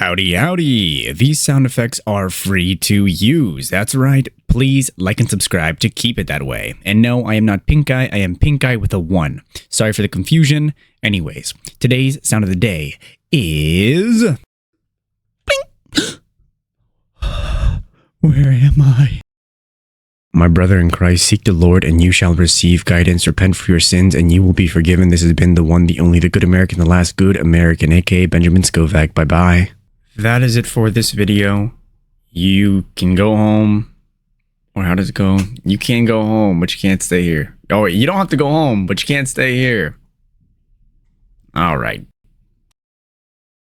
Howdy, howdy. These sound effects are free to use. That's right. Please like and subscribe to keep it that way. And no, I am not Pink Eye. I am Pink Eye with a 1. Sorry for the confusion. Anyways, today's sound of the day is... Bling. Where am I? My brother in Christ, seek the Lord and you shall receive guidance. Repent for your sins and you will be forgiven. This has been the one, the only, the good American, the last good American, aka Benjamin Scovach. Bye-bye. That is it for this video. You can go home. Or how does it go? You can go home, but you can't stay here. Oh, wait, you don't have to go home, but you can't stay here. All right.